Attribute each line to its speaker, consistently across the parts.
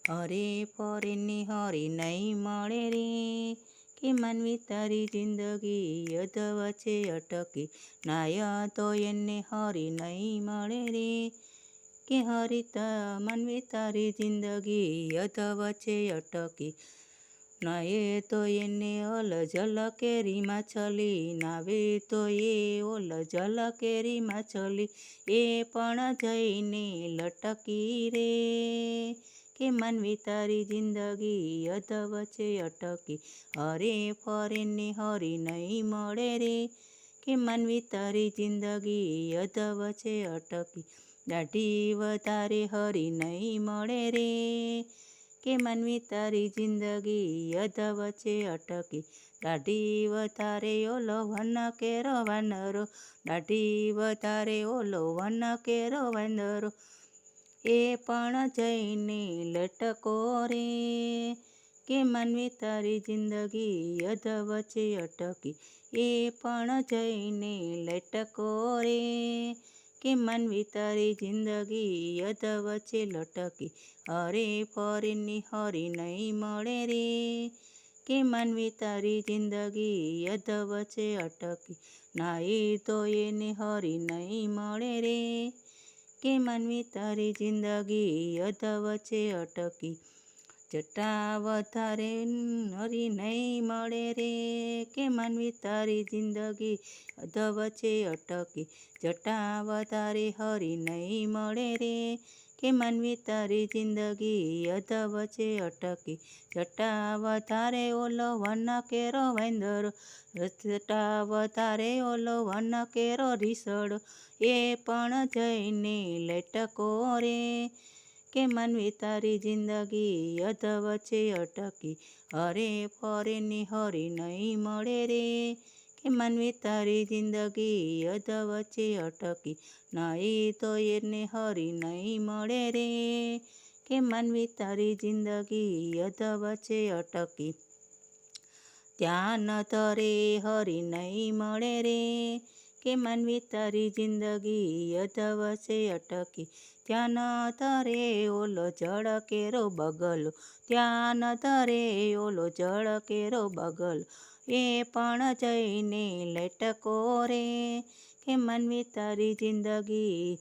Speaker 1: હરે ફરીને હરી નહીં મળે રે, કે માનવી તારી જિંદગી અધ વચ્ચે અટકી, નાય તો એને હરી નહીં મળે રે, કે માનવી તારી જિંદગી અધ વચ્ચે અટકી, નાએ તો એને ઓલ જલ કેરી માછલી, નાવે તો એ ઓલ જલ કેરી માછલી, એ પણ જઈને લટકી રે, કે માનવી તારી જિંદગી અધ વચ્ચે અટકી, હરે ફરીને હરી નહીં મળે રે, કે માનવી તારી જિંદગી અધ વચ્ચે અટકી, દાઢી વધારે હરી નહીં મળે રે, કે માનવી તારી જિંદગી અધ વચ્ચે અટકી, દાઢી વધારે ઓલો વન કેરો વાનરો, દાઢી વધારે ઓલો વન કેરો વાનરો, એ પણ જઈને લટકો રે, કે માનવી તારી જિંદગી અધ વચ્ચે અટકી, એ પણ જઈને લટકો રે, કે માનવી તારી જિંદગી અધ વચ્ચે લટકી, હરે ફરીને હરી નહીં મળે રે, કે માનવી તારી જિંદગી અધ વચ્ચે અટકી, નાઈ તો એને હરી નહીં મળે રે, કે માનવી તારી જિંદગી અધ વચ્ચે અટકી, જટા વધારે હરી નહીં મળે રે, કે માનવી તારી જિંદગી અધ વચ્ચે અટકી, જટા વધારે હરી નહીં મળે રે, કે માનવી તારી જિંદગી અધ વચ્ચે અટકી, જટા વધારે ઓલો વન કેરો વાંદરો, જટા વધારે ઓલો વન કેરો રીસડો, એ પણ જઈને લટકો રે, કે માનવી તારી જિંદગી અધ વચ્ચે અટકી, હરે ફરીને હરી નહીં મળે રે, કે માનવી તારી જિંદગી અધ વચ્ચે અટકી, નહીં તો એને હરી નહીં મળે રે, કે માનવી તારી જિંદગી અધ વચ્ચે અટકી, ધ્યાન ધરે હરી નહીં મળે રે, કે માનવી તારી જિંદગી અધ વચ્ચે અટકી, ધ્યાન ધરે ઓલો જળ કેરો બગલો, ધ્યાન ધરે ઓલો જળ કેરો બગલો, એ પણ જઈને લટકો રે, કે માનવી તારી જિંદગી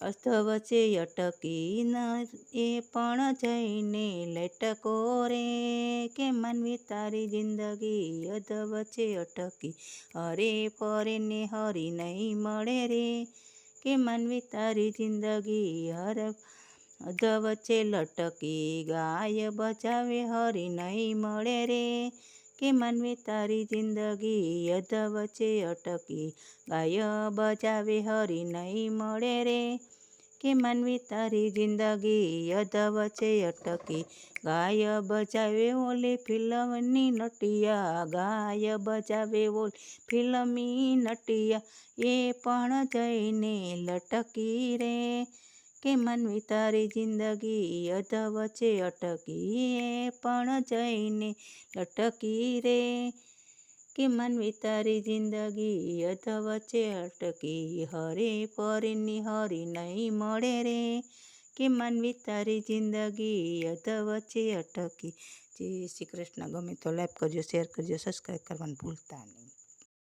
Speaker 1: અધ વચ્ચે અટકી, એ પણ જઈને લટકો રે, કે માનવી તારી જિંદગી અધ વચ્ચે અટકી, હરે ફરીને હરી નહીં મળે રે, કે માનવી તારી જિંદગી અધ વચ્ચે લટકી, ગાય બચાવે હરી નહીં મળે રે, કે માનવી તારી જિંદગી અધ વચ્ચે અટકી, ગાય બચાવે હરી નહીં મળે રે, કે માનવી તારી જિંદગી અધ વચ્ચે અટકી, ગાય બચાવે ઓલી ફિલ્મની નટિયા, ગાય બચાવે ઓલી ફિલ્મી નટિયા, એ પણ જઈને લટકી રે, કે માનવી તારી જિંદગી અધ વચ્ચે અટકી, એ પણ જઈને લટકી રે, કે માનવી તારી જિંદગી અધ વચ્ચે અટકી, હરે ફરીને હરી નહીં મળે રે, કે માનવી તારી જિંદગી અધ વચ્ચે અટકી. જય શ્રી કૃષ્ણ. ગમે તો લાઈક કરજો, શેર કરજો, સબસ્ક્રાઈબ કરવાનું ભૂલતા નહીં.